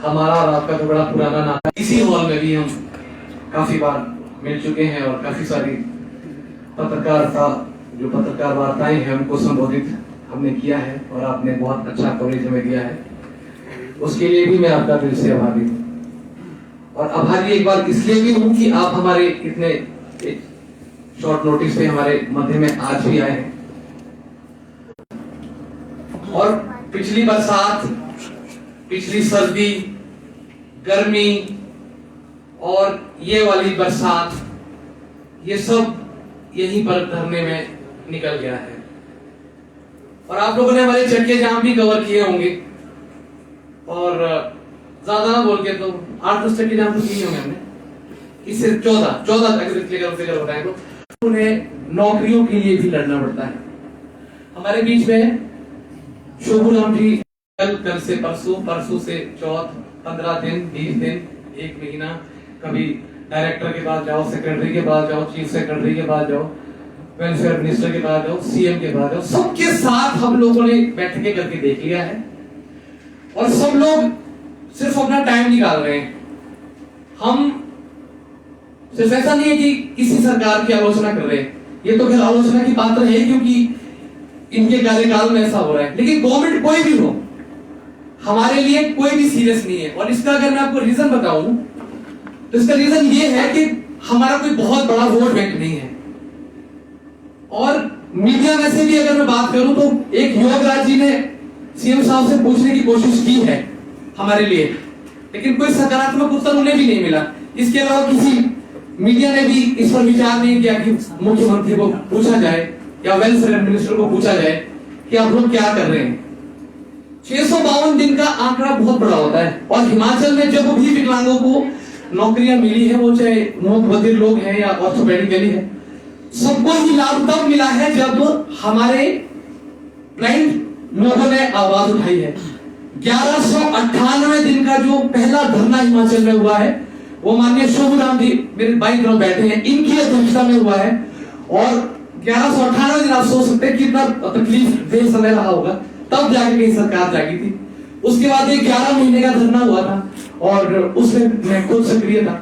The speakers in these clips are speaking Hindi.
हमारा और आपका तो बड़ा पुराना नाता, इसी हॉल में भी हम काफी बार मिल चुके हैं और काफी सारी पत्रकार वार्ताएं हैं उनको संबोधित हमने किया है और आपने बहुत अच्छा कवरेज हमें दिया है, उसके लिए भी मैं आपका दिल से आभारी हूँ। और आभारी एक बार इसलिए भी हूँ कि आप हमारे इतने शॉर्ट नोटिस पे हमारे मध्य में आज भी आए हैं। और पिछली बरसात, पिछली सर्दी, गर्मी और ये वाली बरसात, ये सब यहीं पर धरने में निकल गया है। और आप लोगों ने हमारे चक्के जाम भी कवर किए होंगे और ज्यादा ना बोल के तो 8-10 चक्के जाम तो किए होंगे हमने, इससे 14 फिगर बताएं तो उन्हें नौकरियों के लिए भी लड़ना पड़ता है। हमारे बीच में शोभू राम जी कल से परसों से चौथ, 15 दिन, 20 दिन, 1 महीना, कभी डायरेक्टर के पास जाओ, सेक्रेटरी के पास जाओ, चीफ सेक्रेटरी के पास जाओ, वेलफेयर मिनिस्टर के पास जाओ, सीएम के पास जाओ, सबके साथ हम लोगों ने बैठकें करके देख लिया है और सब लोग सिर्फ अपना टाइम निकाल रहे हैं। हम सिर्फ ऐसा नहीं है कि किसी सरकार की आलोचना कर रहे हैं, ये तो फिर आलोचना की पात्र है क्योंकि इनके कार्यकाल में ऐसा हो रहा है, लेकिन गवर्नमेंट कोई भी हो, हमारे लिए कोई भी सीरियस नहीं है। और इसका अगर मैं आपको रीजन बताऊं तो इसका रीजन ये है कि हमारा कोई बहुत बड़ा वोट बैंक नहीं है। और मीडिया में से भी अगर मैं बात करूं तो एक योगराज जी ने सीएम साहब से पूछने की कोशिश की है हमारे लिए, लेकिन कोई सकारात्मक उत्तर उन्हें भी नहीं मिला। इसके अलावा किसी मीडिया ने भी इस पर विचार नहीं किया कि मुख्यमंत्री को पूछा जाए या वेलफेयर मिनिस्टर को पूछा जाए कि आप लोग क्या कर रहे हैं। 652 दिन का आंकड़ा बहुत बड़ा होता है और हिमाचल में जब भी विकलांगों को नौकरियां मिली है, वो चाहे मूक बधिर लोग हैं या ऑर्थोपेडिकली है, सबको ही लाभ तब मिला है जब हमारे ब्लाइंड लोगों ने आवाज उठाई है। 1198 दिन का जो पहला धरना हिमाचल में हुआ है वो माननीय शोभू राम जी मेरे बाई तरफ बैठे हैं, इनकी अध्यक्षता में हुआ है। और 1198 दिन आप सोच सकते हैं कितना तकलीफ दे समय रहा होगा, तब जाके कहीं सरकार जागी थी। उसके बाद एक 11 महीने का धरना हुआ था और उसमें मैं खुद सक्रिय था,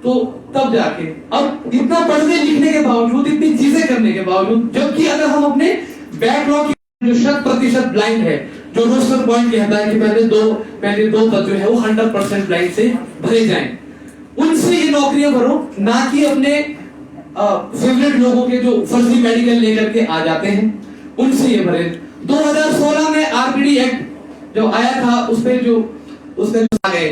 तो तब जाके अब इतना पढ़ने लिखने के बावजूद, इतनी चीजें करने के बावजूद, जबकि अगर हम अपने बैकलॉग जो 100% ब्लाइंड है, जो रोस्टर पॉइंट कहता है कि पहले दो पद जो है वो 100% ब्लाइंड से भरे जाएं, उनसे ये नौकरियां भरो, ना कि अपने फेवरेट लोगों के जो फर्जी मेडिकल लेकर के आ जाते हैं उनसे ये भरे। 2016 में आरपीडी एक्ट जो आया था उसपे आ गए।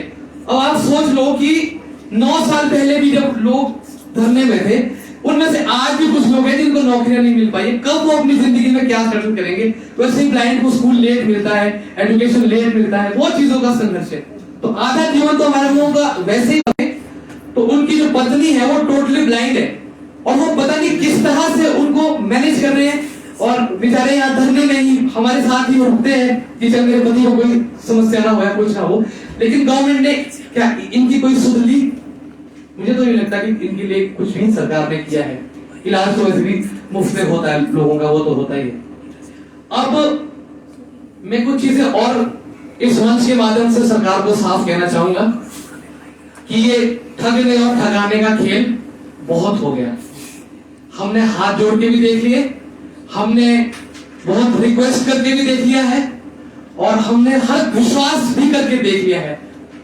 अब आप सोच लो कि 9 साल पहले भी जब लोग धरने में थे, उनमें से आज भी कुछ लोग हैं जिनको नौकरियां नहीं मिल पाई। कब वो अपनी जिंदगी में क्या स्ट्रगल करेंगे। वैसे ही ब्लाइंड को स्कूल लेट मिलता है, एजुकेशन लेट मिलता है, वो चीजों का संघर्ष है। तो आधा जीवन तो हमारे लोगों का वैसे ही है। तो उनकी जो पत्नी है वो टोटली ब्लाइंड है और वो पता नहीं किस तरह से उनको मैनेज कर रहे हैं और बेचारे यहाँ धरने में ही हमारे साथ ही रुकते हैं कि चल मेरे पति को कोई समस्या ना हो या कुछ ना हो। लेकिन गवर्नमेंट ने क्या इनकी कोई सुध ली? मुझे तो नहीं लगता कि इनके लिए कुछ भी सरकार ने किया है। इलाज तो वैसे भी मुफ्त में होता है लोगों का, वो तो होता ही है। अब मैं कुछ चीजें और इस मंच के माध्यम से सरकार को साफ कहना चाहूंगा कि ये ठगने और ठगाने का खेल बहुत हो गया। हमने हाथ जोड़ के भी देख लिए, हमने बहुत रिक्वेस्ट करके भी देख लिया है और हमने हर विश्वास भी करके देख लिया है।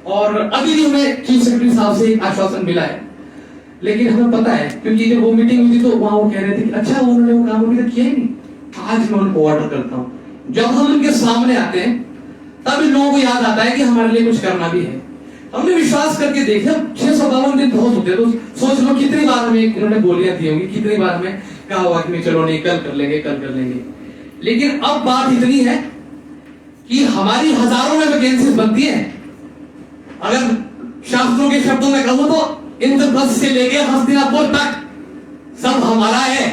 और अभी भी हमें चीफ सेक्रेटरी साहब से एक आश्वासन मिला है, लेकिन हमें पता है क्योंकि जब वो मीटिंग हुई थी तो वहां वो कह रहे थे कि अच्छा उन्होंने वो काम अभी तक किया ही नहीं। आज मैं उनको ऑर्डर करता हूं, जब हम उनके सामने आते हैं तब इन लोगों को याद आता है कि हमारे लिए कुछ करना भी है। हमने विश्वास करके देखा। 652 दिन बहुत होते, तो सोच लो कितनी बार हमें इन्होंने गोलियां दी होंगी, कितनी बार हमें कहा होगा कि चलो नहीं कल कर लेंगे। लेकिन अब बात इतनी है कि हमारी हजारों में वैकेंसीज बनती है। अगर शास्त्रों के शब्दों में कहूं तो इंद्रप्रस्थ से लेके हस्तिनापुर तक सब हमारा है।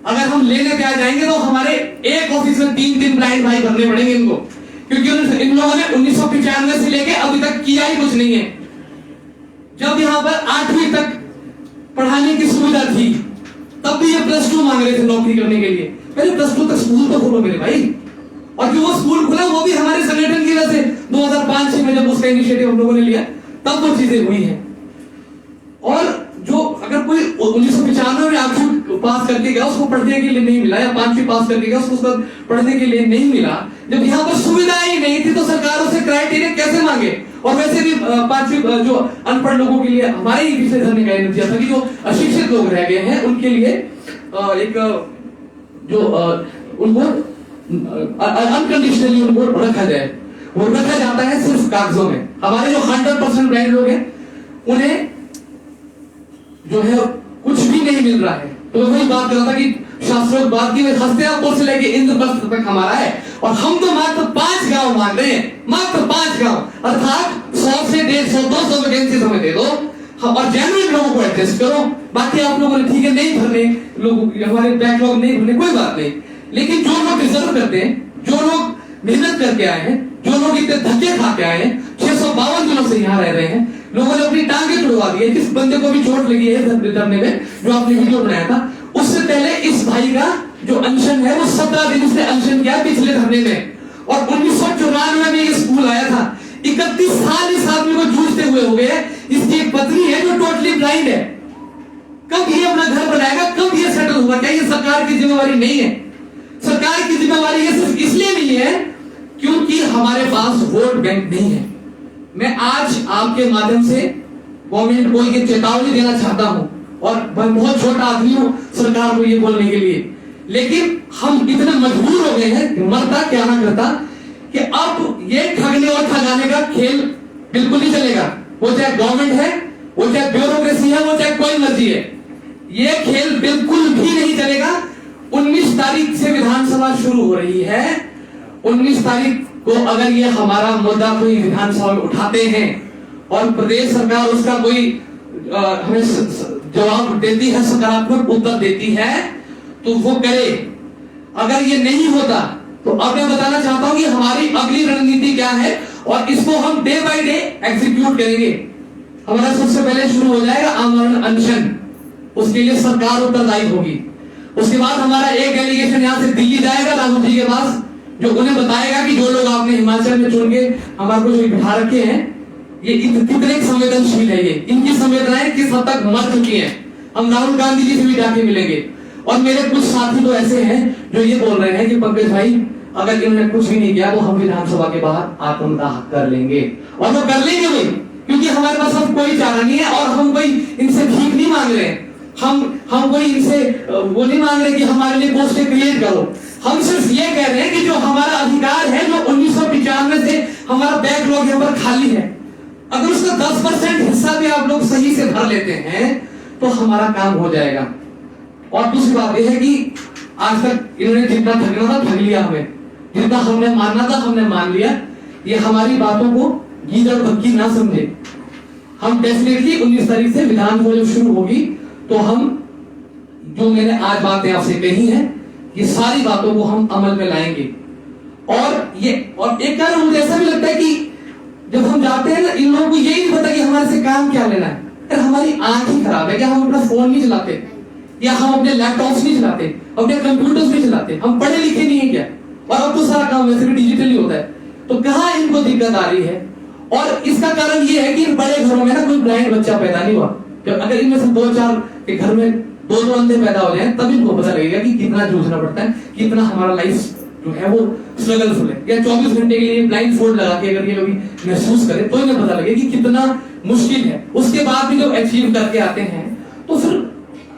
अगर हम लेने पे आ जाएंगे तो हमारे एक ऑफिस में 3 ब्लाइंड भाई भरने पड़ेंगे इनको, क्योंकि इन लोगों ने 1995 से लेके अभी तक किया ही कुछ नहीं है। जब यहाँ पर 8वीं तक पढ़ाने की सुविधा थी तब भी ये +2 मांग रहे थे नौकरी करने के लिए। पहले +2 तक स्कूल तो खोलो मेरे भाई, और जो वो स्कूल खुला वो भी हमारे संगठन की वजह से 2005-6 में जब उसका इनिशिएटिव हम लोगों ने लिया तब वो चीजें हुई हैं। और जो अगर कोई 1995 में आठवीं पास करके गया उसको पढ़ने के लिए नहीं मिला, या 5वीं पास करके गया उसको पढ़ने के लिए नहीं मिला, जब यहाँ पर सुविधाएं ही नहीं थी तो सरकारों से क्राइटेरिया कैसे मांगे। और वैसे भी 5वीं जो अनपढ़ लोगों के लिए हमारे ही पिछले धरने का नतीजा था कि जो अशिक्षित लोग रह गए हैं उनके लिए एक जो उनको अनकंडीशनली उनको रखा जाए, वो रखा जाता है सिर्फ कागजों में। हमारे जो 100% ब्लाइंड लोग हैं उन्हें जो है कुछ भी नहीं मिल रहा है। तो वही बात कर रहा था कि शास्त्रों बात की हस्तिनापुर से लेके इंद्रप्रस्थ तक हमारा है, और हम तो मात्र 5 गांव मांग रहे हैं, मात्र 5 गांव, अर्थात 100 से 150 200 वैकेंसी हमें दे दो और जेन्युइन लोगों को एडजस्ट करो। बाकी आप लोगों ने ठीक है नहीं भरने, लोगों हमारे बैकलॉग नहीं भरने, कोई बात नहीं, लेकिन जो लोग डिजर्व करते हैं, जो लोग मेहनत करके आए हैं, जो लोग इतने धक्के खा के आए हैं, 652 दिनों से यहाँ रह रहे हैं, लोगों ने अपनी टांगे तुड़वा दी है। जिस बंदे को भी चोट लगी है धरने में, जो आपने वीडियो बनाया था, उससे पहले इस भाई का जो अनशन है वो 17 दिन से अनशन किया पिछले धरने में, और 1994 में ये स्कूल आया था। 31 साल इस आदमी को जूझते हुए हो गए। इसकी एक पत्नी है जो टोटली ब्लाइंड है। कब ये अपना घर बनाएगा, कब ये सेटल होगा? क्या ये सरकार की जिम्मेवारी नहीं है? सरकार की जिम्मेवारी ये सिर्फ इसलिए नहीं है क्योंकि हमारे पास वोट बैंक नहीं है। मैं आज आपके माध्यम से गवर्नमेंट को ये चेतावनी देना चाहता हूं, और मैं बहुत छोटा आदमी हूं सरकार को ये बोलने के लिए, लेकिन हम इतने मजबूर हो गए हैं कि मरता क्या ना करता कि अब ये ठगने और ठगाने का खेल बिल्कुल नहीं चलेगा। वो चाहे गवर्नमेंट है, वो चाहे ब्यूरोक्रेसी है, वो चाहे कोई मर्जी है, ये खेल बिल्कुल भी नहीं चलेगा। 19 तारीख से विधानसभा शुरू हो रही है। 19 तारीख को अगर ये हमारा मुद्दा कोई विधानसभा में उठाते हैं और प्रदेश सरकार उसका कोई हमें जवाब देती है, सकारात्मक उत्तर देती है, तो वो करे। अगर ये नहीं होता तो अब मैं बताना चाहता हूं कि हमारी अगली रणनीति क्या है, और इसको हम डे बाय डे एग्जीक्यूट करेंगे। हमारा सबसे पहले शुरू हो जाएगा आमरण अनशन, उसके लिए सरकार उत्तरदायी होगी। उसके बाद हमारा एक डेलीगेशन यहाँ से दिल्ली जाएगा राहुल जी के पास, जो उन्हें बताएगा कि जो लोग आपने हिमाचल में चुन के हमारे को जो बिठा रखे हैं, ये कितने संवेदनशील है, ये इनकी संवेदनाएं किस हद तक मर चुकी हैं। हम राहुल गांधी जी से भी जाके मिलेंगे। और मेरे कुछ साथी तो ऐसे हैं जो ये बोल रहे हैं कि पंकज भाई अगर इन्होंने कुछ भी नहीं किया तो हम विधानसभा के बाहर आत्मदाह कर लेंगे, और वो कर लेंगे भी, क्योंकि हमारे पास अब कोई चारा नहीं है। और हम कोई इनसे भीख नहीं मांग रहे हैं, हम कोई इनसे वो नहीं मांग रहे कि हमारे लिए पोस्टें क्रिएट करो। हम सिर्फ ये कह रहे हैं कि जो हमारा अधिकार है, जो 1995 से हमारा बैकलॉग यहाँ पर खाली है, अगर उसका 10% हिस्सा भी आप लोग सही से भर लेते हैं तो हमारा काम हो जाएगा। और दूसरी बात यह है कि आज तक इन्होंने जितना ठगना था ठग लिया, हमें जितना हमने मानना था हमने मान लिया। ये हमारी बातों को गीदड़ भक्की ना समझे। हम डेफिनेटली 19 तारीख से विधानसभा जब शुरू होगी तो हम जो मैंने आज बातें आपसे कही हैं, ये सारी बातों को हम अमल में लाएंगे। और एक कारण मुझे ऐसा भी लगता है कि जब हम जाते हैं ना, इन लोगों को यही नहीं पता कि हमारे से काम क्या लेना है। अगर हमारी आंख ही खराब है, क्या हम अपना फोन नहीं चलाते, या हम अपने लैपटॉप्स नहीं चलाते, अपने कंप्यूटर्स नहीं चलाते, हम पढ़े लिखे नहीं है क्या? और अब तो सारा काम वैसे भी डिजिटली होता है, तो कहाँ इनको दिक्कत आ रही है? और इसका कारण ये है कि इन बड़े घरों में ना कोई ब्लाइंड बच्चा पैदा नहीं हुआ। जब अगर इनमें से 2-4 के घर में 2-2 अंधे पैदा हो जाए तब इनको पता लगेगा कि कितना जूझना पड़ता है, कितना हमारा लाइफ जो है वो स्ट्रगलफुल है। या 24 घंटे के लिए ब्लाइंड फोल्ड लगा के अगर ये लोग महसूस करें तो इन्हें पता लगे कि कितना मुश्किल है। उसके बाद भी जब अचीव करके आते हैं तो फिर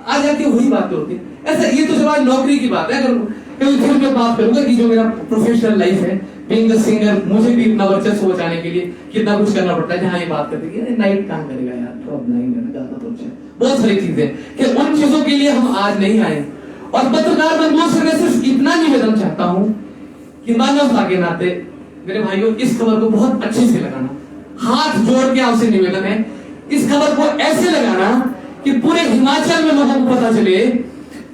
आ जाके वही बातें होती है। ऐसा ये तो चलो आज नौकरी की बात है। अगर कभी फिर मैं बात करूंगा कि जो मेरा प्रोफेशनल लाइफ है, बीइंग अ सिंगर, मुझे भी इतना वर्चस्व बचाने के लिए कितना कुछ करना पड़ता है। जहाँ ये बात करते हैं नाइट काम करेगा यार, ब्लाइंड है ना, ज्यादा तो बहुत सारी चीजें कि उन चीजों के लिए हम आज नहीं आए। और पत्रकार बंधुओं से मैं सिर्फ इतना निवेदन चाहता हूं कि मानवता के नाते मेरे भाइयों इस खबर को बहुत अच्छे से लगाना, हाथ जोड़ के आपसे निवेदन है, इस खबर को ऐसे लगाना कि पूरे हिमाचल में लोगों को पता चले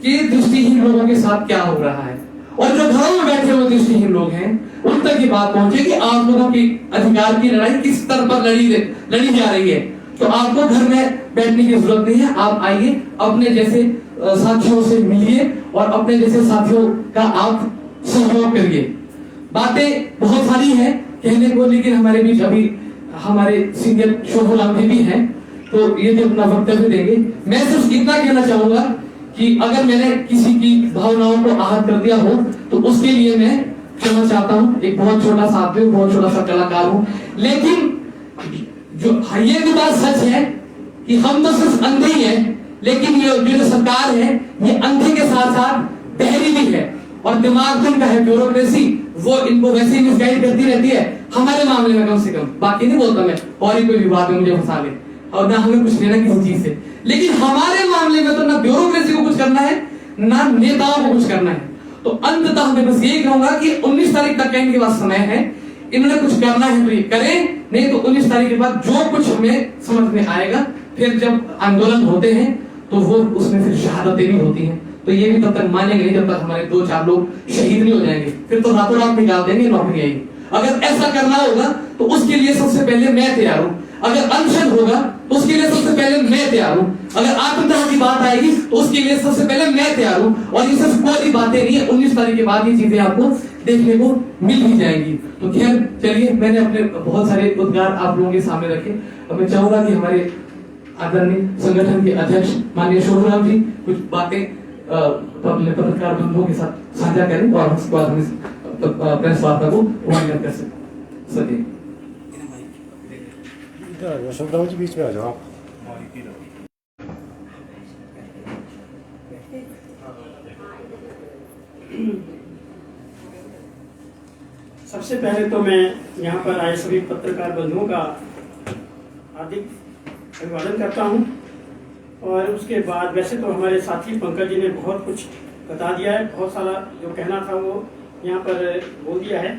कि दृष्टिहीन लोगों के साथ क्या हो रहा है, और जो घरों में बैठे हुए दृष्टिहीन लोग हैं उन तक ये बात पहुंचे कि आप लोगों की अधिकार की लड़ाई किस स्तर पर लड़ी जा रही है। तो आपको घर में बैठने की जरूरत नहीं है, आप आइए, अपने जैसे साथियों से मिलिए और अपने जैसे साथियों का आप सहयोग करिए। बातें बहुत सारी हैं कहने को, लेकिन हमारे बीच अभी हमारे सीनियर शोभा भी हैं, तो ये भी अपना वक्तव्य देंगे। मैं सिर्फ इतना कहना चाहूंगा कि अगर मैंने किसी की भावनाओं को आहत कर दिया हो तो उसके लिए मैं क्षमा चाहता हूँ। एक बहुत छोटा सा आदमी हूँ, बहुत छोटा सा कलाकार हूँ, लेकिन जो ये भी बात सच है कि हम तो सिर्फ अंधे ही हैं, लेकिन ये जो सरकार है ये अंधे के साथ साथ बहरी भी है, और दिमाग तो इनका है, ब्यूरोक्रेसी, वो इनको वैसे ही मिसगाइड करती रहती है हमारे मामले में कम से कम। बाकी नहीं बोलता मैं, और ही कोई विवाद में मुझे फंसा ले, और ना हमें कुछ लेना किसी चीज से, लेकिन हमारे मामले में तो ना ब्यूरोक्रेसी को कुछ करना है ना नेताओं को कुछ करना है। तो अंततः मैं बस यही कहूंगा कि 19 तारीख तक का इनके पास समय है, इन्होंने कुछ करना है तो ये करें, नहीं तो 19 तारीख के बाद जो कुछ हमें समझ में आएगा, फिर जब आंदोलन होते हैं तो वो उसमें फिर शहादतें भी होती हैं, तो ये भी तब तक मानेंगे नहीं जब तक हमारे 2-4 लोग शहीद नहीं हो जाएंगे, फिर तो रातों रात निकाल देंगे नौकरी आएगी। अगर ऐसा करना होगा तो उसके लिए सबसे पहले मैं तैयार हूँ, अगर अनशन होगा तो उसके लिए सबसे पहले मैं तैयार हूँ, अगर आत्मदाह की बात आएगी तो उसके लिए सबसे पहले मैं तैयार हूँ। और ये सिर्फ कोई बातें नहीं है, 19 तारीख के बाद ये चीजें आपको देखने को मिल ही जाएंगी। तो खैर चलिए, मैंने अपने बहुत सारे उद्गार आप लोगों के सामने रखे, अब मैं चाहूंगा कि हमारे आदरणीय संगठन के अध्यक्ष माननीय शोभराम जी कुछ बातें अपने पत्रकार बंधुओं के साथ साझा करें, और उसके बाद हम प्रेस वार्ता को वाइंड कर सके। शोभराम जी बीच में आ जाओ। सबसे पहले तो मैं यहाँ पर आए सभी पत्रकार बंधुओं का हार्दिक अभिवादन करता हूँ, और उसके बाद वैसे तो हमारे साथी पंकज जी ने बहुत कुछ बता दिया है, बहुत सारा जो कहना था वो यहाँ पर बोल दिया है,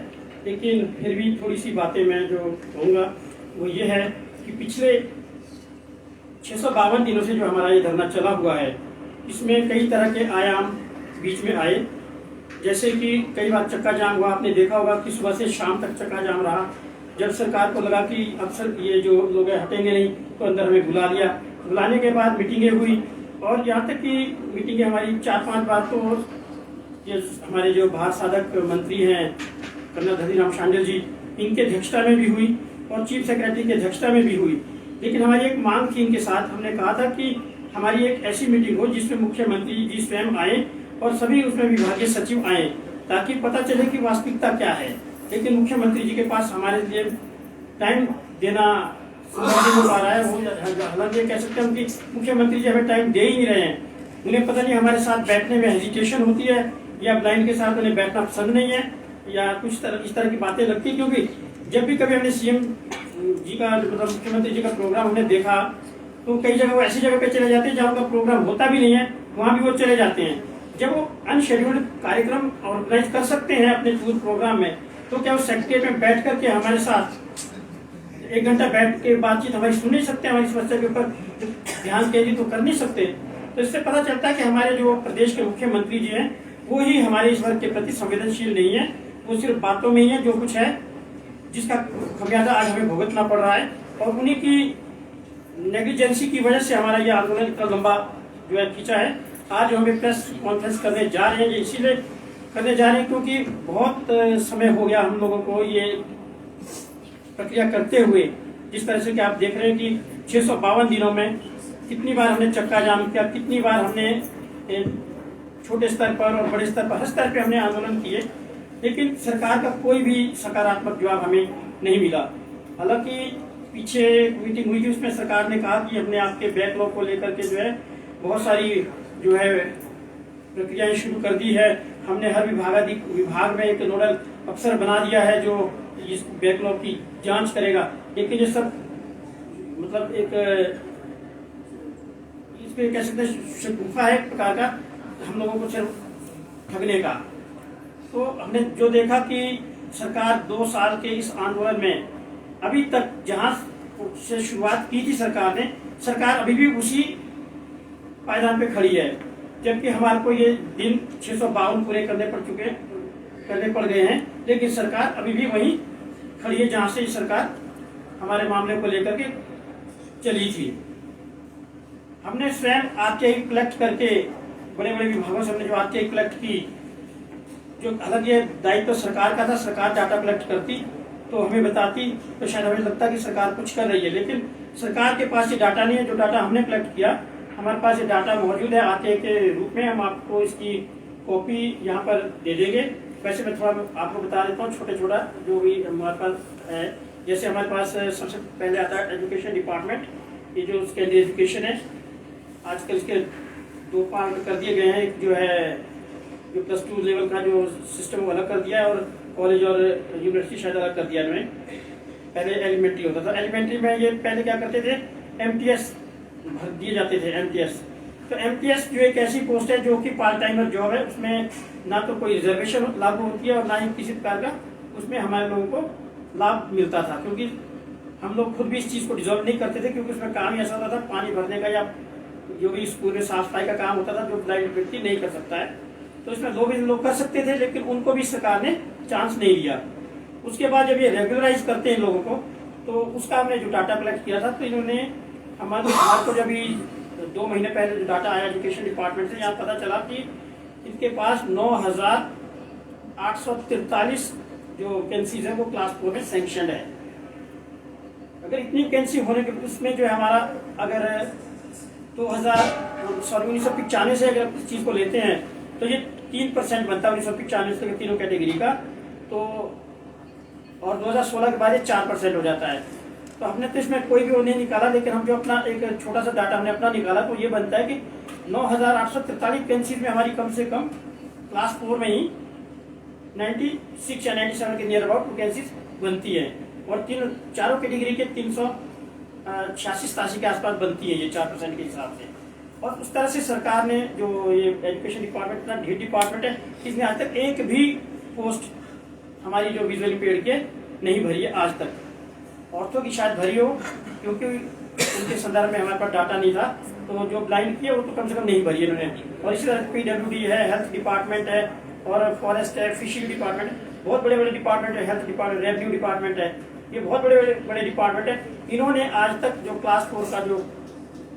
लेकिन फिर भी थोड़ी सी बातें मैं जो कहूँगा वो ये है कि पिछले 652 दिनों से जो हमारा ये धरना चला हुआ है, इसमें कई तरह के आयाम बीच में आए, जैसे कि कई बार चक्का जाम हुआ, आपने देखा होगा कि सुबह से शाम तक चक्का जाम रहा। जब सरकार को लगा कि अक्सर ये जो लोग हटेंगे नहीं तो अंदर हमें बुला लिया, बुलाने के बाद मीटिंगें हुई, और यहाँ तक कि मीटिंगें हमारी 4-5 बार तो ये हमारे जो भारत साधक मंत्री हैं कर्नल धनीराम शांडिल जी, इनके अध्यक्षता में भी हुई और चीफ सेक्रेटरी की अध्यक्षता में भी हुई। लेकिन हमारी एक मांग थी इनके साथ, हमने कहा था कि हमारी एक ऐसी मीटिंग हो जिसमें मुख्यमंत्री जी स्वयं आए और सभी उसमें विभागीय सचिव आए, ताकि पता चले कि वास्तविकता क्या है। लेकिन मुख्यमंत्री जी के पास हमारे लिए टाइम देना नहीं हो पा रहा है। वो हालांकि कह सकते हैं कि मुख्यमंत्री जी हमें टाइम दे ही नहीं रहे हैं, उन्हें पता नहीं हमारे साथ बैठने में हेजिटेशन होती है, या ब्लाइंड के साथ उन्हें बैठना पसंद नहीं है, या कुछ इस तरह की बातें लगती। क्योंकि जब भी कभी हमने सीएम जी का मतलब मुख्यमंत्री जी का प्रोग्राम हमने देखा तो कई जगह वो ऐसी जगह पे चले जाते हैं जहाँ उनका प्रोग्राम होता भी नहीं है, वहाँ भी वो चले जाते हैं। जब वो अनशेड्यूल्ड कार्यक्रम ऑर्गेनाइज कर सकते हैं अपने प्रोग्राम में, तो क्या वो सेक्रेटरी में बैठ करके हमारे साथ 1 घंटा बैठ के बातचीत हमारी सुन नहीं सकते, हमारी समस्या के ऊपर ध्यान केंद्रित तो कर नहीं सकते। तो इससे पता चलता है कि हमारे जो प्रदेश के मुख्यमंत्री जी हैं वो ही हमारे इस वर्ग के प्रति संवेदनशील नहीं है, वो सिर्फ बातों में ही है जो कुछ है जिसका खमियाजा आज हमें भुगतना पड़ रहा है। और उन्हीं की नेग्लिजेंसी की वजह से हमारा ये आंदोलन इतना लंबा जो है खींचा है। आज हमें प्रेस कॉन्फ्रेंस करने जा रहे हैं, इसीलिए करने जा रहे हैं क्योंकि बहुत समय हो गया हम लोगों को ये प्रक्रिया करते हुए। जिस तरह से कि आप देख रहे हैं कि 652 दिनों में कितनी बार हमने चक्का जाम किया, कितनी बार हमने छोटे स्तर पर और बड़े स्तर पर हर स्तर पे हमने आंदोलन किए, लेकिन सरकार का कोई भी सकारात्मक जवाब हमें नहीं मिला। हालांकि पीछे मीटिंग हुई थी, उसमें सरकार ने कहा कि हमने आपके बैकलॉग को लेकर के जो है बहुत सारी जो है प्रक्रियाएं शुरू कर दी है, हमने हर विभाग में एक नोडल अफसर बना दिया है जो इस बैकलॉग की जांच करेगा। लेकिन ये सब मतलब एक इसमें कह सकते हैं गुफा है एक प्रकार का, हम लोगों को सिर्फ ठगने का। तो हमने जो देखा कि सरकार 2 साल के इस आंदोलन में अभी तक जहां से शुरुआत की थी सरकार अभी भी उसी पायदान पे खड़ी है, जबकि हमारे को ये दिन 652 पूरे करने पड़ गए हैं, लेकिन सरकार अभी भी वहीं खड़ी है जहां से सरकार हमारे मामले को लेकर के चली थी। हमने स्वयं आरटीआई कलेक्ट करके बड़े बड़े विभागों से हमने जो आरटीआई कलेक्ट की जो अलग ये दायित्व सरकार का था, सरकार डाटा कलेक्ट करती तो हमें बताती, तो शायद हमें लगता कि सरकार कुछ कर रही है, लेकिन सरकार के पास ये डाटा नहीं है। जो डाटा हमने कलेक्ट किया, हमारे पास ये डाटा मौजूद है आते के रूप में, हम आपको इसकी कॉपी यहाँ पर दे देंगे। वैसे मैं थोड़ा आपको बता देता हूँ छोटा जो भी हमारे पास है। जैसे हमारे पास सबसे पहले आता है एजुकेशन डिपार्टमेंट, ये जो उसके लिए एजुकेशन है, आजकल इसके 2 पार्ट कर दिए गए हैं। एक जो है जो +2 लेवल का जो सिस्टम अलग कर दिया है, और कॉलेज और यूनिवर्सिटी शायद अलग कर दिया इन्होंने। पहले एलिमेंट्री होता था, एलिमेंट्री में ये पहले क्या करते थे, MTS भर दिए जाते थे। MTS तो MTS जो एक ऐसी पोस्ट है जो कि पार्ट टाइमर जॉब है, उसमें ना तो कोई रिजर्वेशन लागू होती है और ना ही किसी प्रकार का उसमें हमारे लोगों को लाभ मिलता था, क्योंकि हम लोग खुद भी इस चीज़ को डिजॉल्व नहीं करते थे, क्योंकि उसमें काम ही ऐसा होता था पानी भरने का या जो भी स्कूल में साफ सफाई का काम होता था, जो ब्लाइंड व्यक्ति नहीं कर सकता है। तो इसमें 2 भी लोग कर सकते थे, लेकिन उनको भी सरकार ने चांस नहीं दिया। उसके बाद जब ये रेगुलराइज करते हैं लोगों को, तो उसका हमने जो डाटा कलेक्ट किया था, तो इन्होंने हमारे को जब 2 महीने पहले जो डाटा आया एजुकेशन डिपार्टमेंट से, यहाँ पता चला कि इनके पास 9,843 जो वैकेंसीज है वो क्लास 4 में सैंक्शन है। अगर इतनी वैकेंसी होने के उसमें जो है हमारा अगर 1995 से अगर इस चीज़ को लेते हैं तो ये 3% बनता है 1995 से तीनों कैटेगरी का, तो और 2016 के बाद ये 4% हो जाता है। तो हमने तो इसमें कोई भी वो नहीं निकाला, लेकिन हम जो अपना एक छोटा सा डाटा हमने अपना निकाला, तो ये बनता है कि 9,843 वैकेंसीज में हमारी कम से कम क्लास 4 में ही 96 या 97 के नियर अबाउट वैकेंसीज बनती है, और चारों कैटेगरी के 386-87 के आसपास बनती है ये 4% के हिसाब से। और उस तरह से सरकार ने जो ये एजुकेशन डिपार्टमेंट इतना ढेर डिपार्टमेंट है, इसमें आज तक एक भी पोस्ट हमारी जो विजुअली पेड के नहीं भरी है आज तक। औरतों की शायद भरी हो, क्योंकि उनके संदर्भ में हमारे पास डाटा नहीं था, तो जो ब्लाइंड की है वो तो कम से कम नहीं भरी है इन्होंने। और इसी तरह PWD है, हेल्थ डिपार्टमेंट है, और फॉरेस्ट है, फिशिंग डिपार्टमेंट, बहुत बड़े बड़े डिपार्टमेंट है, हेल्थ डिपार्टमेंट, रेवेन्यू डिपार्टमेंट है, ये बहुत बड़े बड़े डिपार्टमेंट है। इन्होंने आज तक जो क्लास 4 का जो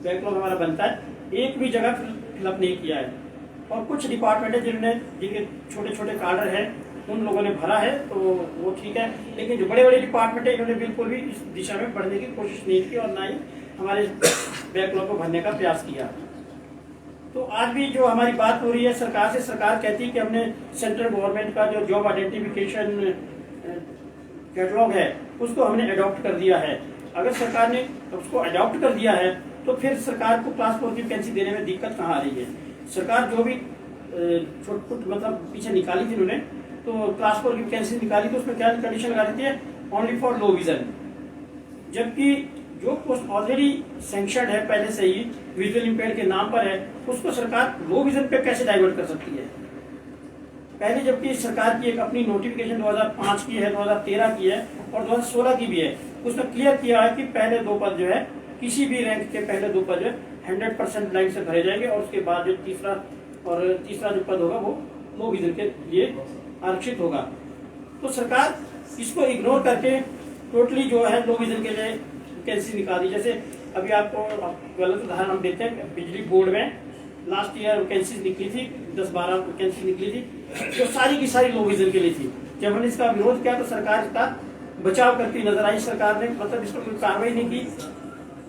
बैकलॉग हमारा बनता है, एक भी जगह फिलअप नहीं किया है। और कुछ डिपार्टमेंट है जिनके छोटे छोटे कार्डर है, उन लोगों ने भरा है, तो वो ठीक है, लेकिन जो बड़े बड़े डिपार्टमेंट है इन्होंने बिल्कुल भी इस दिशा में बढ़ने की कोशिश नहीं की, और ना ही हमारे बैकलॉग को भरने का प्रयास किया। तो आज भी जो हमारी बात हो रही है सरकार से, सरकार कहती है कि हमने सेंट्रल गवर्नमेंट का जो जॉब आइडेंटिफिकेशन कैटलॉग है उसको हमने अडॉप्ट कर दिया है। अगर सरकार ने उसको अडॉप्ट कर दिया है तो फिर सरकार को क्लास 4 की वैकेंसी देने में दिक्कत कहाँ आ रही है। सरकार जो भी छोट मतलब पीछे निकाली थी उन्होंने, तो क्लास 4 की वैकेंसी निकाली तो उसमें क्या कंडीशन लगा देती है, ओनली फॉर लो विजन, जबकि जो पोस्ट ऑलरेडी सैंक्शनड है पहले से ही विजुअल इम्पेयर्ड के नाम पर है, उसको सरकार लो विजन पे कैसे डाइवर्ट कर सकती है। पहले जबकि सरकार की एक अपनी नोटिफिकेशन 2005 की है, 2013 की है और 2016 की भी है, उसमें क्लियर किया है कि पहले 2 पद जो है किसी भी रैंक के पहले 2 पद जो है 100% ब्लाइंड से भरे जाएंगे, और उसके बाद जो तीसरा जो पद होगा वो लो विजन के लिए आरक्षित होगा। तो सरकार इसको इग्नोर करके टोटली जो है लो विजन के लिए वैकेंसी निकाल दी। जैसे अभी आपको गलत उदाहरण हम देते हैं, बिजली बोर्ड में लास्ट ईयर वैकेंसी निकली थी, 10-12 वैकेंसी निकली थी, जो सारी की सारी लो विजन के लिए थी। जब हमने इसका विरोध किया तो सरकार इसका बचाव करती नजर आई, सरकार ने मतलब इसको कोई कार्रवाई नहीं की,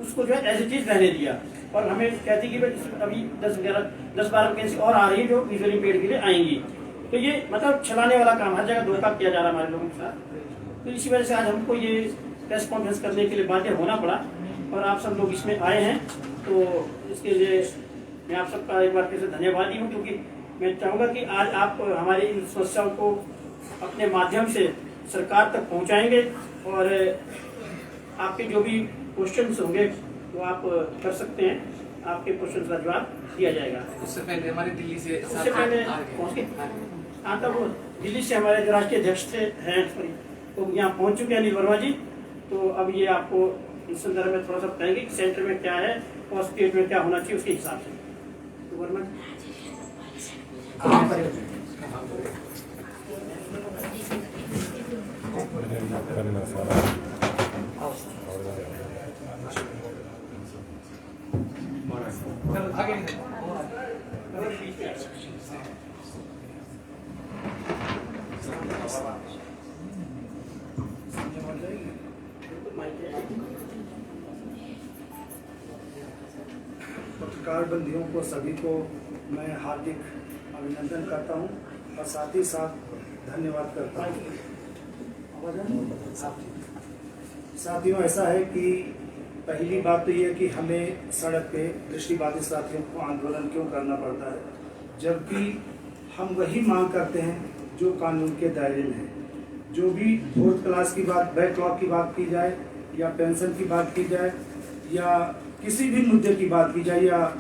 उसको जो है एज इट इज रहने दिया, और हमें कहती कि अभी 10-12 वैकेंसी और आ रही है जो विजुअल इम्पेयर्ड के लिए आएंगी। तो ये मतलब चलाने वाला काम, हर जगह धोखा किया जा रहा है हमारे लोगों के साथ। तो इसी वजह से आज हमको ये प्रेस कॉन्फ्रेंस करने के लिए बाध्य होना पड़ा, और आप सब लोग इसमें आए हैं, तो इसके लिए मैं आप सबका एक बार फिर से धन्यवादी हूँ, क्योंकि मैं चाहूँगा कि आज आप हमारी इन समस्याओं को अपने माध्यम से सरकार तक पहुँचाएंगे, और आपके जो भी क्वेश्चंस होंगे वो आप कर सकते हैं, आपके क्वेश्चंस का जवाब दिया जाएगा। उससे पहले हमारे दिल्ली से पहुँच गए, हाँ, तब दिल्ली से हमारे जो राष्ट्रीय अध्यक्ष हैं तो यहाँ पहुँच चुके हैं अनिल वर्मा जी। तो अब ये आपको इस संदर्भ में थोड़ा सा बताएंगे कि सेंटर में क्या है और स्टेट में क्या होना चाहिए उसके हिसाब से। तो वर्मा जी आगे पत्रकार बंधुओं को सभी को मैं हार्दिक अभिनंदन करता हूं और साथ ही साथ धन्यवाद करता हूं। साथियों, ऐसा है कि पहली बात तो ये है कि हमें सड़क पे दृष्टिबाधित साथियों को आंदोलन क्यों करना पड़ता है, जबकि हम वही मांग करते हैं जो कानून के दायरे में है। जो भी 4th क्लास की बात, बैकलॉग की बात की जाए या पेंशन की बात की जाए या किसी भी मुद्दे की बात की जाए या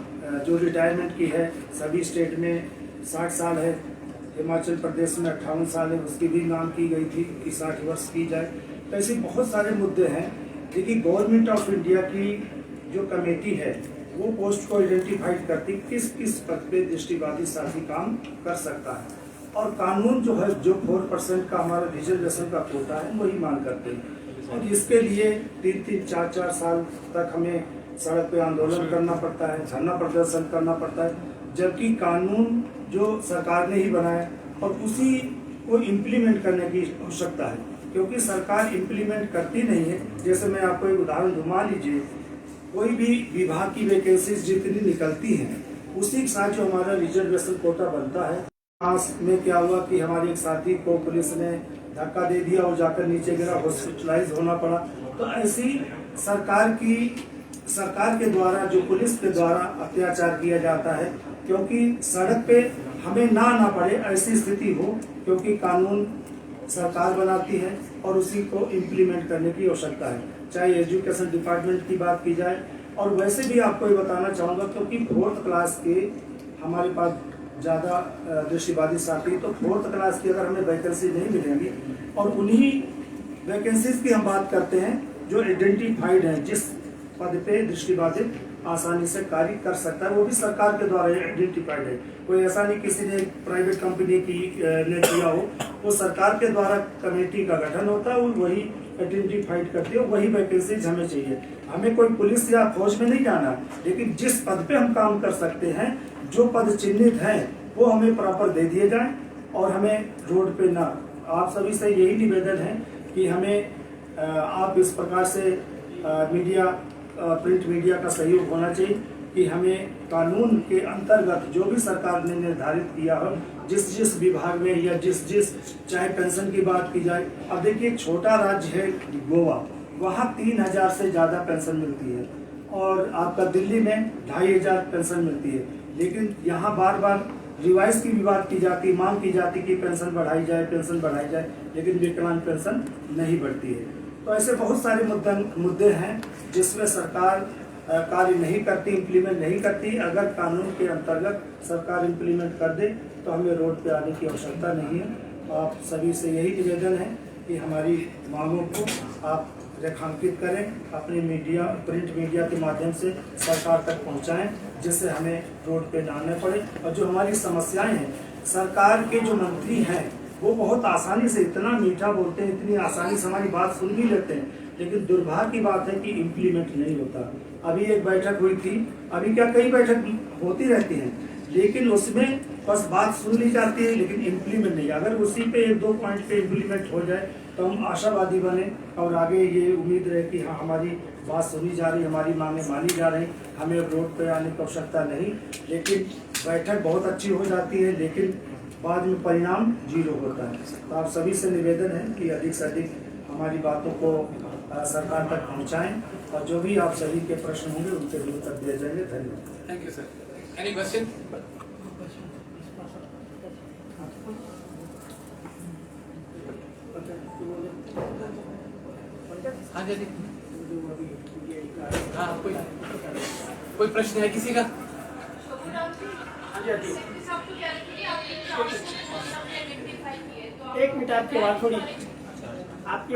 जो रिटायरमेंट की है, सभी स्टेट में 60 साल है, हिमाचल प्रदेश में 58 साल है, उसकी भी मांग की गई थी कि 60 वर्ष की जाए। तो ऐसे बहुत सारे मुद्दे हैं। लेकिन गवर्नमेंट ऑफ इंडिया की जो कमेटी है वो पोस्ट को आइडेंटिफाइड करती किस किस पद पे दृष्टिबाधित साथी काम कर सकता है, और कानून जो है जो 4% का हमारा रिजर्वेशन का कोटा है वही मांग करते हैं। और इसके लिए 3-3, 4-4 साल तक हमें सड़क पे आंदोलन करना पड़ता है, धरना प्रदर्शन करना पड़ता है, जबकि कानून जो सरकार ने ही बनाया और उसी को इम्प्लीमेंट करने की आवश्यकता है, क्योंकि सरकार इम्प्लीमेंट करती नहीं है। जैसे मैं आपको एक उदाहरण दूं, मान लीजिए कोई भी विभाग की वैकेंसीज जितनी निकलती हैं उसी के साथ जो हमारा रिजर्वेशन कोटा बनता है। आज में क्या हुआ कि हमारे एक साथी को पुलिस ने धक्का दे दिया और जाकर नीचे गिरा, हॉस्पिटलाइज होना पड़ा। तो ऐसी सरकार के द्वारा, जो पुलिस के द्वारा अत्याचार किया जाता है, क्योंकि सड़क पे हमें ना आना पड़े ऐसी स्थिति हो, क्योंकि कानून सरकार बनाती है और उसी को इम्प्लीमेंट करने की आवश्यकता है। चाहे एजुकेशन डिपार्टमेंट की बात की जाए, और वैसे भी आपको ये बताना चाहूँगा, क्योंकि 4th क्लास के हमारे पास ज़्यादा दृष्टिबाधित साथी, तो 4th क्लास की अगर हमें वैकेंसी नहीं मिलेंगी, और उन्हीं वैकेंसीज की हम बात करते हैं जो आइडेंटिफाइड हैं, जिस पद पे दृष्टिबाधित आसानी से कार्य कर सकता है, वो भी सरकार के द्वारा आइडेंटिफाइड है। कोई ऐसा नहीं किसी ने प्राइवेट कंपनी ने किया हो, वो सरकार के द्वारा कमेटी का गठन होता है और वही आइडेंटिफाइड करती है, वही वैकेंसीज हमें चाहिए। हमें कोई पुलिस या फौज में नहीं जाना, लेकिन जिस पद पे हम काम कर सकते हैं, जो पद चिन्हित हैं, वो हमें प्रॉपर दे दिए जाएं और हमें रोड पे ना। आप सभी से यही निवेदन है कि हमें आप इस प्रकार से मीडिया, प्रिंट मीडिया का सहयोग होना चाहिए कि हमें कानून के अंतर्गत जो भी सरकार ने निर्धारित किया हो, जिस विभाग में या जिस चाहे पेंशन की बात की जाए। अब देखिए, एक छोटा राज्य है गोवा, वहाँ 3000 से ज़्यादा पेंशन मिलती है, और आपका दिल्ली में 2500 पेंशन मिलती है। लेकिन यहाँ बार बार रिवाइज की भी बात की जाती, मांग की जाती कि पेंशन बढ़ाई जाए, लेकिन विकलांग पेंशन नहीं बढ़ती है। तो ऐसे बहुत सारे मुद्दे हैं जिसमें सरकार कार्य नहीं करती, इम्प्लीमेंट नहीं करती। अगर कानून के अंतर्गत सरकार इम्प्लीमेंट कर दे तो हमें रोड पे आने की आवश्यकता नहीं है। आप सभी से यही निवेदन है कि हमारी मांगों को आप रेखांकित करें, अपने मीडिया, प्रिंट मीडिया के माध्यम से सरकार तक पहुंचाएं, जिससे हमें रोड पे ना आना पड़े। और जो हमारी समस्याएं हैं, सरकार के जो मंत्री हैं वो बहुत आसानी से, इतना मीठा बोलते हैं, इतनी आसानी से हमारी बात सुन भी लेते हैं, लेकिन दुर्भाग्य की बात है कि इम्प्लीमेंट नहीं होता। अभी एक बैठक हुई थी, अभी क्या कई बैठक होती रहती हैं, लेकिन उसमें बस बात सुन ली जाती है, लेकिन इम्प्लीमेंट नहीं। अगर उसी पे 1-2 पॉइंट पे इम्प्लीमेंट हो जाए तो हम आशावादी बने और आगे ये उम्मीद रहे कि हाँ, हमारी बात सुनी जा रही, हमारी मांगें मानी जा रही, हमें रोड पे आने की आवश्यकता नहीं। लेकिन बैठक बहुत अच्छी हो जाती है, लेकिन बाद में परिणाम 0 होता है। तो आप सभी से निवेदन है कि अधिक से अधिक हमारी बातों को सरकार तक पहुंचाएं, और जो भी आप सभी के प्रश्न होंगे उनके लिए उत्तर दिए जाएंगे। धन्यवाद। Thank you sir. Any question? हाँ जी, हाँ, कोई प्रश्न है किसी का? एक मिनट, आपकी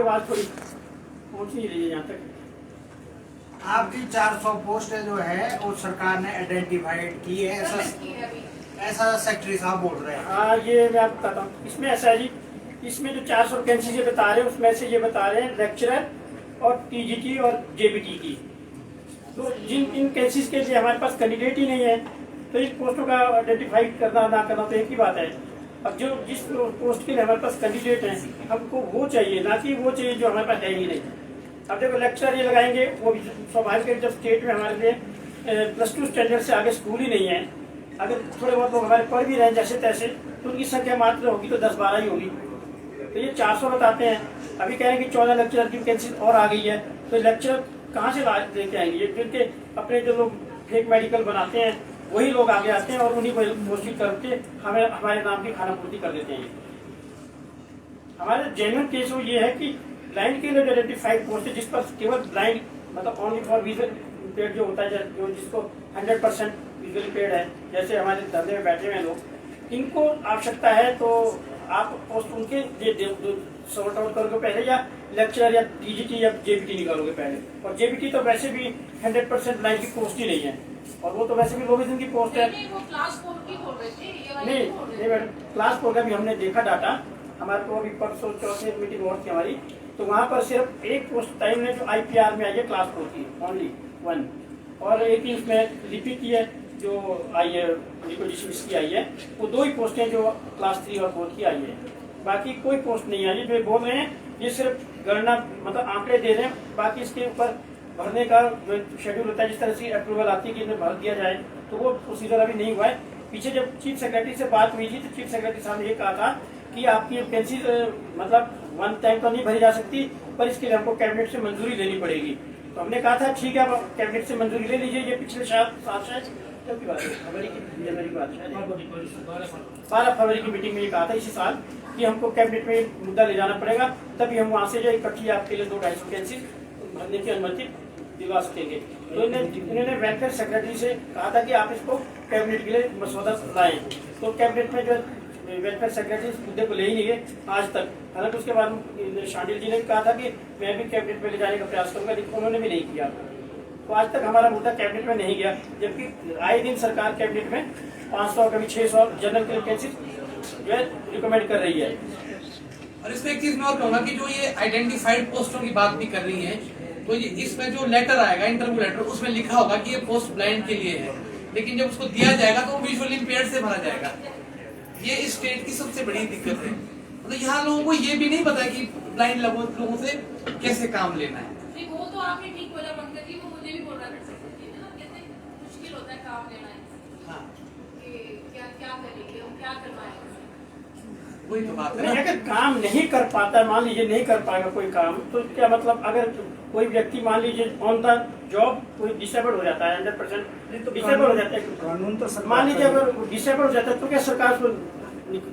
आवाज थोड़ी पहुंच नहीं रही है यहाँ तक। आपकी 400 पोस्ट जो है वो सरकार ने आइडेंटिफाइड की है, ऐसा सेक्रेटरी साहब बोल रहे हैं। हाँ, ये मैं आपको बताता हूँ। इसमें ऐसा है जी, इसमें जो 400 वैकेंसी ये बता रहे हैं, उसमें से ये बता रहे हैं लेक्चरर और टीजीटी और जेबीटी की। तो इन केसेस के लिए हमारे पास कैंडिडेट ही नहीं है, तो इन पोस्टों का आइडेंटिफाइड करना ना करना तो एक ही बात है। अब जो जिस पोस्ट के लिए हमारे पास कैंडिडेट हैं हमको वो चाहिए, ना कि वो चाहिए जो हमारे पास है ही नहीं। अब देखो लेक्चर ये लगाएंगे, वो भी स्वाभाविक है, जब स्टेट में हमारे लिए +2 स्टैंडर्ड से आगे स्कूल ही नहीं है, अगर थोड़े बहुत लोग हमारे पढ़ भी रहे हैं जैसे तैसे, तो उनकी संख्या मात्र होगी तो 10-12 ही होगी। तो ये 400 बताते हैं, अभी कह रहे हैं कि 14 लेक्चरर की वैकेंसी और आ गई है, तो लेक्चर कहाँ से लेके आएंगे? जिनके अपने जो लोग फेक मेडिकल बनाते हैं वही लोग आगे आते हैं और उन्हीं को घोषित करके हमें हमारे नाम की खाना पूर्ति कर देते हैं। हमारे जेन्युइन केस वो ये है कि ब्लाइंड के लिए आइडेंटिफाइड पोस्ट है, जिस पर केवल ब्लाइंड मतलब ओनली फॉर विजुअल इम्पेयर्ड जो होता है, जो जिसको 100% विजुअल इम्पेयर्ड है, जैसे हमारे धंधे में बैठे हुए लोग, इनको आवश्यकता है तो आप पोस्ट उनके सॉर्ट आउट करोगे पहले, या लेक्चरर या टीजीटी या जेबीटी निकालोगे पहले। और जेबीटी तो वैसे भी 100% ब्लाइंड की पोस्ट ही नहीं है, और वो तो वैसे भी लोविजन की पोस्ट है। वो क्लास 4 की बोल रहे थे, ये वाली नहीं बोल रहे नहीं मैडम, क्लास 4 का भी हमने देखा डाटा, हमारे को अभी परसों चौथे मीटिंग और थी हमारी, तो वहाँ पर सिर्फ एक पोस्ट टाइम ने जो IPR में आई है क्लास 4 की, ओनली 1, और एक ही उसमें लिपि की है जो आई है, डिसमिस की आई है, वो 2 ही पोस्टें जो क्लास 3 और 4 की आई है, बाकी कोई पोस्ट नहीं आई है। जो बोल रहे हैं ये सिर्फ गणना मतलब आंकड़े दे रहे हैं, बाकी इसके ऊपर भरने का जो शेड्यूल होता है, जिस तरह से अप्रूवल आती है कि इन्हें भर दिया जाए, तो वो प्रोसीजर अभी नहीं हुआ है। पीछे जब चीफ सेक्रेटरी से बात हुई थी तो चीफ सेक्रेटरी साहब ने ये कहा था कि आपकी वैकेंसी मतलब 1 टाइम तो नहीं भरी जा सकती, पर इसके लिए हमको कैबिनेट से मंजूरी लेनी पड़ेगी। तो हमने कहा था ठीक है, आप कैबिनेट से मंजूरी ले लीजिए। ये पिछले साल शायद कब की बात है, फरवरी की जनवरी की बात है, 12 फरवरी की मीटिंग में ये कहा था इसी साल कि हमको कैबिनेट में मुद्दा ले जाना पड़ेगा, तभी हम वहाँ से जो इकट्ठी आपके लिए 2-250 वैकेंसी भरने की अनुमति दिलवा सकेंगे। तो इन्होंने वेलफेयर सेक्रेटरी से कहा था कि आप इसको कैबिनेट के लिए मसौदा लाएं, तो कैबिनेट में जो वेलफेयर सेक्रेटरी इस मुद्दे को ले ही नहीं गए आज तक। हालांकि उसके बाद शांडिल जी ने भी कहा था कि मैं भी कैबिनेट में ले जाने का प्रयास करूंगा, लेकिन उन्होंने भी नहीं किया। तो आज तक हमारा मुद्दा कैबिनेट में नहीं गया, जबकि आए दिन सरकार कैबिनेट में 500 कभी 600 जनरल की वैकेंसी जो है रिकमेंड कर रही है। और इसमें एक चीज मैं और कहूंगा कि जो ये आइडेंटिफाइड पोस्टों की बात भी कर रही है, तो ये इसमें जो लेटर आएगा, इंटरव्यू लेटर, उसमें लिखा होगा कि ये पोस्ट ब्लाइंड के लिए है, लेकिन जब उसको दिया जाएगा तो वो विजुअली इम्पेयर्ड से भरा जाएगा। ये इस स्टेट की सबसे बड़ी दिक्कत है। मतलब यहाँ लोगों को ये भी नहीं पता कि ब्लाइंड लोगों से कैसे काम लेना है। नहीं, वो तो आपने ठीक बोला पंकज जी, वो मुझे भी बोल रहा था ना, कितने मुश्किल होता है काम लेना है। हाँ, क्या करेंगे, हम क्या करवाएंगे, वही तो बात है नहीं, ना। अगर काम नहीं कर पाता, मान लीजिए नहीं कर पाएगा कोई काम, तो क्या मतलब अगर कोई व्यक्ति मान लीजिए ऑन द जॉब कोई डिसेबल हो जाता है, 100% डिसेबल हो जाता है, कानून तो सरकार मान लीजिए अगर डिसेबल हो जाता है, तो क्या सरकार उसको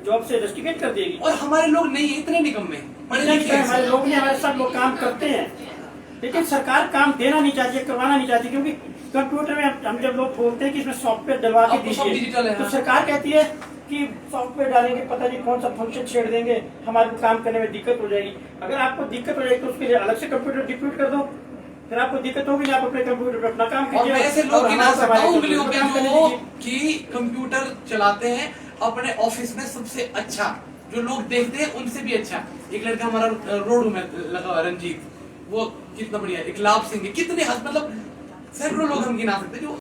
जॉब से रेस्ट्रिकेट कर देगी? और हमारे लोग नहीं है इतने निकम्मे, पढ़े लिखे हैं। हमारे लोग नहीं, हमारे सब लोग काम करते हैं, लेकिन सरकार काम देना नहीं चाहती, करवाना नहीं चाहती, क्योंकि कंप्यूटर में हम जब लोग बोलते हैं कि इसमें सॉफ्टवेयर डलवा के अब तो सब डिजिटल है, दीजिए, तो हाँ। सरकार कहती है कि सॉफ्टवेयर डालेंगे, पता नहीं कौन सा फंक्शन छेड़ देंगे, हमारे को काम करने में दिक्कत हो जाएगी। अगर आपको दिक्कत हो जाएगी तो उसके लिए अलग से कंप्यूटर डिप्यूट कर दो, फिर आपको दिक्कत होगी, आप अपने कंप्यूटर पर अपना काम और कीजिए। मैं ऐसे लोग गिना हमारे सकता हूँ को उंगलियों पे काम करने जो दीजिए। कि कंप्यूटर चलाते हैं अपने ऑफिस में सबसे अच्छा, जो लोग देखते हैं उनसे भी अच्छा। एक लड़का हमारा रोड में लगा हुआ रंजीत, वो कितना बढ़िया, एक लाभ सिंह, कितने मतलब सैकड़ों लोग हम गिना सकते हैं जो